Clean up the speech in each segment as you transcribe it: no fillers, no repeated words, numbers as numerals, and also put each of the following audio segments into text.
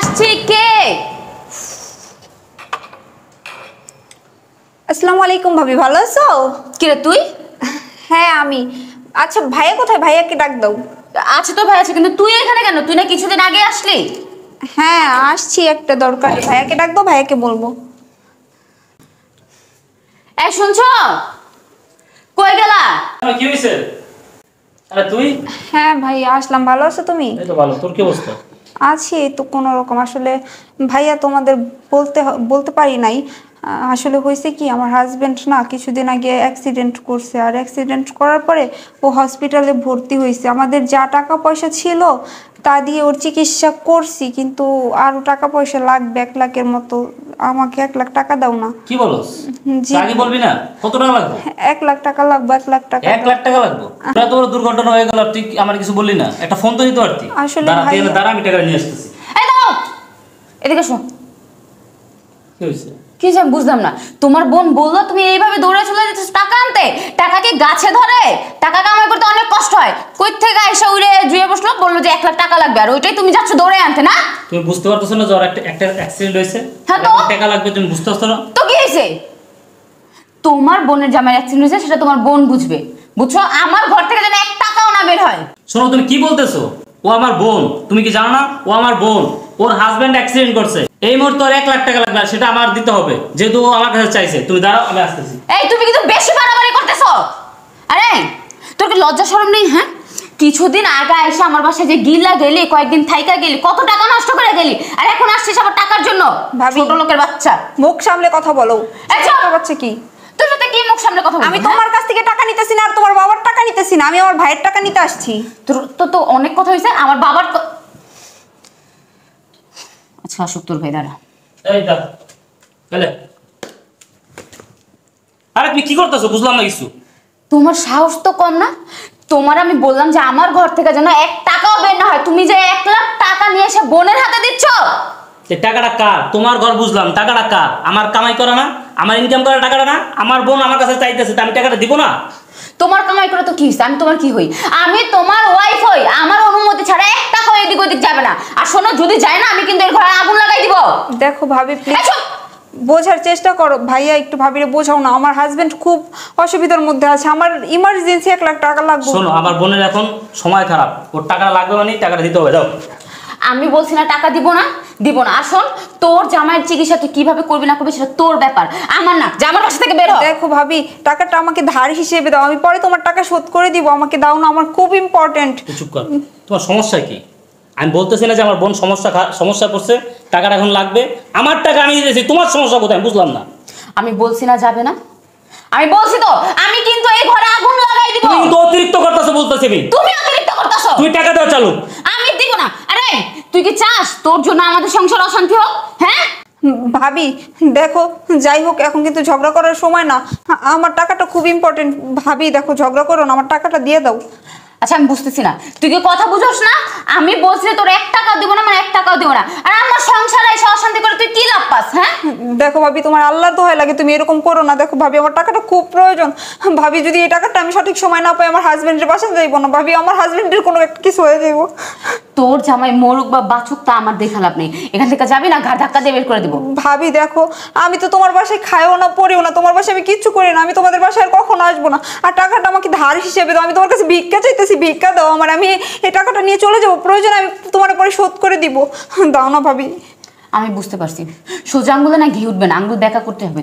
আসছি। কে? আসসালামু আলাইকুম ভাবি, ভালো আছো? কে রে তুই? হ্যাঁ আমি। আচ্ছা ভাইয়া কোথায়? ভাইয়াকে ডাক দাও। আছে তো ভাই আছে, কিন্তু তুই এখানে কেন? তুই না কিছুদিন আগে আসলি? হ্যাঁ আসছি একটা দরকারে, ভাইয়াকে ডাক দাও, ভাইয়াকে বলবো। এই শুনছো? কই গেলা? কি হইছে? আরে তুই? হ্যাঁ ভাই আসলাম। ভালো আছো তুমি? এই তো ভালো। তোর কি অবস্থা? আছি তো কোনো রকম। আসলে ভাইয়া তোমাদের বলতে পারি নাই। আসলে হয়েছে কি, আমার হাজবেন্ড না কিছুদিন আগে অ্যাক্সিডেন্ট করছে, আর অ্যাক্সিডেন্ট করার পরে ও হসপিটালে ভর্তি হয়েছে। আমাদের যা টাকা পয়সা ছিল তা দিয়ে ওর চিকিৎসা করছি, কিন্তু আরও টাকা পয়সা লাগবে 1 লাখের মতো। আমাকে 1 লাখ টাকা দাও না। কি বলস? জি আগে বলবি না? কত টাকা লাগবে? 1 লাখ টাকা লাগবে। 1 লাখ টাকা। 1 লাখ টাকা লাগবে? তোরা তো দুর্ঘটনা হয়ে গেল, তুই আমার কিছু বললি না? একটা ফোন তো দিতে পারতি। আসলে দাঁড়া ভাই দাঁড়া, আমি টাকা নিয়ে আসতেছি। এই দাঁড়াও, এদিকে শোন। কি হয়েছে? কি যে আমি বুঝলাম না, তোমার বোন বললো তুমি এইভাবে দৌড়ে চলে যেতেছ টাকা আনতে? টাকা কি গাছে ধরে? টাকা কামাই করতে অনেক কষ্ট হয়। কই থেকে এসে উড়ে জুয়ে বসলো, বললো যে 1 লাখ টাকা লাগবে, আর ওইটাই তুমি যাচ্ছ দৌড়ে আনতে না? তুমি বুঝতে পারতেছ না যে ওর একটা অ্যাক্সিডেন্ট হয়েছে? হ্যাঁ তো? 1 লাখ টাকা লাগবে, তুমি বুঝতে পারছো না? তো কি হয়েছে? তোমার বোনের জামাই অ্যাক্সিডেন্ট হয়েছে, সেটা তোমার বোন বুঝবে, বুঝছো? আমার ঘর থেকে যেন 1 টাকাও না বের হয়। শোনো, তুমি কি বলতেছো? ও আমার বোন, তুমি কি জানো না? ও আমার বোন, ওর হাজবেন্ড অ্যাক্সিডেন্ট করছে। এই মুহূর্তে ওর 1 লাখ টাকা লাগবে, আর সেটা আমার দিতে হবে, যেহেতু ও আমার কাছে চাইছে। তুমি দাঁড়াও, আমি আসতেছি। এই তুমি কিন্তু বেশি বাড়াবাড়ি করতেছো। আরে তোর কি লজ্জা শরম নেই? হ্যাঁ, কিছুদিন আগে এসে আমার বাসায় যে গিলা গেলি, কয়েকদিন থাইকা গেলি, কত টাকা নষ্ট করে গেলি, আর এখন আসছিস আবার টাকার জন্য? ভাবি, ছোট লোকের বাচ্চা। মুখ সামলে কথা বলো। এই চুপ! ছোট বাচ্চা কি? তোর সাথে কি মুখ সামনে কথা বলবো? আমি তোমার কাছ থেকে টাকা নিতেছি না, আর তোমার বাবার টাকা নিতেছি না, আমি আমার ভাইয়ের টাকা নিতে আসছি। তোর তো অনেক কথা হয়েছে। আমার বাবার আচ্ছা আসুক তোর ভাই, দাঁড়া। এই দা গেলে। আরে তুমি কি করতেছো? বুঝলাম না কিছু। তোমার সাহস তো কম না? তোমার আমি বললাম যে আমার ঘর থেকে যেন 1 টাকাও বের না হয়, তুমি যে 1 লাখ টাকা নিয়ে এসে বোনের হাতে দিচ্ছ। এই টাকাটা কার? তোমার ঘর বুঝলাম, টাকাটা কার? আমার কামাই করা না? আমার ইনকাম করা টাকাটা না? আমার বোন আমার কাছে চাইতেছে, আমি টাকাটা দিব না? তোমার কামাই করে তো কি হইছে? আমি তোমার কি হই? আমি তোমার ওয়াইফ হই। আমার অনুমতি ছাড়া 1 টাকাও এদিক ওদিক যাবে না। আর শোনো, যদি যায় না, আমি কিন্তু এর ঘরে আগুন লাগাই দিব। দেখো ভাবি প্লিজ আচ্ছা, বোঝার চেষ্টা করো। ভাইয়া একটু ভাবিরে বোঝাও না। আমার হাজবেন্ড খুব অসুবিধার মধ্যে আছে, আমার ইমার্জেন্সি 1 লাখ টাকা লাগবে। শোনো, আমার বোনের এখন সময় খারাপ, ওর টাকাটা লাগবে মানে টাকাটা দিতে হবে। যাও। আমি বলছি না টাকা দিব না, দিব না। আর শোন, তোর জামাইয়ের চিকিৎসা তুই কিভাবে করবি না করবি সেটা তোর ব্যাপার, আমার না। যে আমার বাসা থেকে বের হ। দেখো ভাবি, টাকাটা আমাকে ধার হিসেবে দাও, আমি পরে তোমার টাকা শোধ করে দিব। আমাকে দাও না, আমার খুব ইম্পর্টেন্ট। তুই চুপ কর। তোমার সমস্যা কি? আমি বলতেছি না যে আমার বোন সমস্যা পড়ছে, টাকাটা এখন লাগবে। আমার টাকা আমি দিতেছি, তোমার সমস্যা কোথায়? আমি বুঝলাম না। আমি বলছি না যাবে না, আমি বলছি তো আমি কিন্তু এই ঘরে আগুন লাগাই দিব। তুমি কিন্তু অতিরিক্ত করতেছো বলতেছি আমি। তুমি অতিরিক্ত করতেছো। তুমি টাকা দাও চালু। আমি দিব না। আরে তুই কি চাস তোর জন্য আমাদের সংসার অশান্তি হোক? হ্যাঁ ভাবি দেখো, যাই হোক এখন কিন্তু ঝগড়া করার সময় না। আমার টাকাটা খুব ইম্পর্টেন্ট। ভাবি দেখো, ঝগড়া করো না, আমার টাকাটা দিয়ে দাও। আচ্ছা আমি বুঝতেছি না, তুই কি কথা বুঝোস না? আমি বলছি তোর 1 টাকা দিব না, মানে 1 টাকাও দিব না। আর আমার সংসারে এসে অশান্তি করে তুই কি লাভ পাস? হ্যাঁ দেখো ভাবি, তোমার আল্লাহর দোহাই লাগে, তুমি এরকম করো না। দেখো ভাবি, আমার টাকাটা খুব প্রয়োজন। ভাবি যদি এই টাকাটা আমি সঠিক সময় না পাই, আমার হাজবেন্ডের বাসায় যাইবো না। ভাবি আমার হাজবেন্ডের কোনো একটা কিছু হয়ে যাইবো। তোর জামাই মরুক বা বাঁচুক তা আমার দেখা লাভ নেই। এখান থেকে যাবি না, ঘাড় ধাক্কা দিয়ে বের করে দিব। ভাবি দেখো, আমি তো তোমার বাসায় খাইও না পড়িও না, তোমার বাসায় আমি কিচ্ছু করি না। আমি তোমাদের বাসায় আর কখনো আসবো না। আর টাকাটা আমাকে ধার হিসেবে দাও, আমি তোমার কাছে ভিক্ষা চাইতেছি, ভিক্ষা দাও আমার। আমি এই টাকাটা নিয়ে চলে যাবো, প্রয়োজন আমি তোমার পরে শোধ করে দিব। দাও না ভাবি। আমি বুঝতে পারছি, সোজা আঙ্গুলে না ঘি উঠবে না, আঙ্গুল দেখা করতে হবে।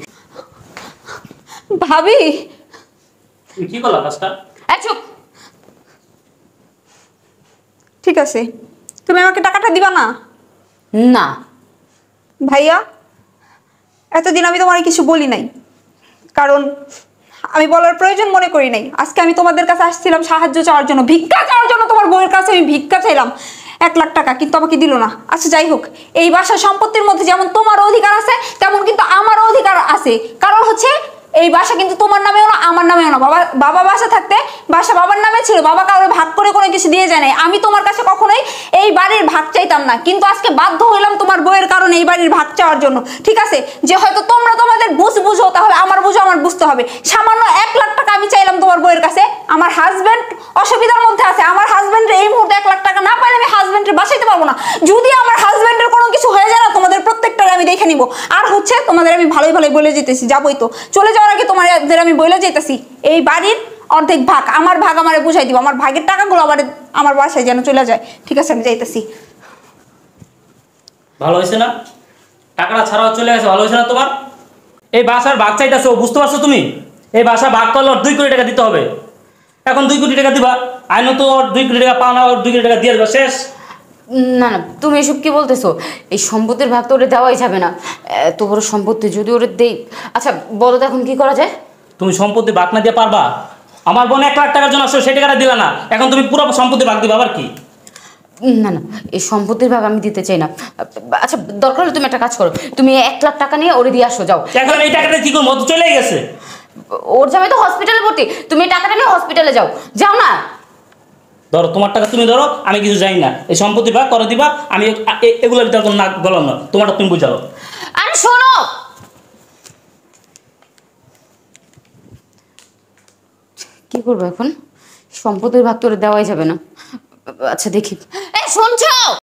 ভাবি তুমি কি করলা কাজটা? চুপ। ঠিক আছে, তুমি আমাকে টাকাটা দিবা না? না ভাইয়া, এতদিন আমি তোমার কিছু বলি নাই, কারণ আমি বলার প্রয়োজন মনে করি নাই। আজকে আমি তোমাদের কাছে আসছিলাম সাহায্য চাওয়ার জন্য, ভিক্ষা চাওয়ার জন্য। তোমার বউয়ের কাছে আমি ভিক্ষা চাইলাম 1 লাখ টাকা, কিন্তু আমাকে দিল না। আচ্ছা যাই হোক, এই বাসার সম্পত্তির মধ্যে যেমন তোমার অধিকার আছে, তেমন কিন্তু আমারও অধিকার আছে। কারণ হচ্ছে এই বাসা কিন্তু তোমার নামেও না, আমার নামেও না। বাবা বাসা থাকতে বাসা বাবার নামে ছিল, বাবা কারো ভাগ করে কোনো কিছু দিয়ে যায় নাই। আমি তোমার কাছে কখনোই এই বাড়ির ভাগ চাইতাম না, কিন্তু আজকে বাধ্য হইলাম তোমার বউয়ের কারণে এই বাড়ির ভাগ চাওয়ার জন্য। ঠিক আছে, যে হয়তো তোমরা তোমাদের বুঝো, তাহলে আমার বুঝো আমার বুঝতে হবে। সামান্য 1 লাখ টাকা আমি চাইলাম তোমার বউয়ের কাছে। আমার হাজবেন্ড অসুবিধার মধ্যে আছে, আমার হাজবেন্ডের এই মুহূর্তে 1 লাখ টাকা না পাইলে আমি হাজবেন্ডের বাসাইতে পারবো না। যদি আমার হাজবেন্ডের কোনো কিছু তোমাদের আমি ভালোই ভালোই বলে যেতেছি, যাবোই তো। চলে যাওয়ার আগে তোমাদের আমি বলে যেতেছি, এই বাড়ির অর্ধেক ভাগ আমার ভাগ আমারে বুঝাই দিব, আমার ভাগের টাকাগুলো আমার বাসায় যেন চলে যায়। ঠিক আছে, আমি যাইতেছি। ভালো হয়েছে না? টাকাটা ছাড়াও চলে গেছে, ভালো হয়েছে না তোমার? এই বাসার ভাগ চাইতেছে, ও বুঝতে পারছো তুমি? এই বাসা ভাগ করলে ওর 2 কোটি টাকা দিতে হবে। এখন 2 কোটি টাকা দিবা, আইনও তো ওর 2 কোটি টাকা পাও না, ওর 2 কোটি টাকা দিয়ে দেবা, শেষ। না না, তুমি এসব কি বলতেছো? এই সম্পত্তির ভাগ তো ওরে দেওয়াই যাবে না, এত বড় সম্পত্তি যদি ওরে দেই। আচ্ছা বলো তো এখন কি করা যায়? তুমি সম্পত্তি ভাগ না দিয়ে পারবা? আমার বোন 1 লাখ টাকার জন্য আসলে সেই টাকাটা দিলা না, এখন তুমি পুরো সম্পত্তি ভাগ দিবা আবার কি? না না, এই সম্পত্তির ভাগ আমি দিতে চাই না। আচ্ছা দরকার হলে তুমি একটা কাজ করো, তুমি 1 লাখ টাকা নিয়ে ওরে দিয়ে আসো, যাও। এখন এই টাকাটা কি করবো? ও তো চলেই গেছে। ওর জামাই তো হসপিটালে ভর্তি, তুমি এই টাকাটা নিয়ে হসপিটালে যাও, যাও না। ধরো তোমার টাকা তুমি ধরো, আমি কিছু জানি না, এই সম্পত্তি ভাগ করে দিবা, আমি এগুলোর ভিতরে কোনো নাক গলাম না, তোমারটা তুমি বুঝাও। আরে শোনো, কি করবো এখন? সম্পত্তির ভাগ তো ওরে দেওয়াই যাবে না। আচ্ছা দেখি, শুনছো?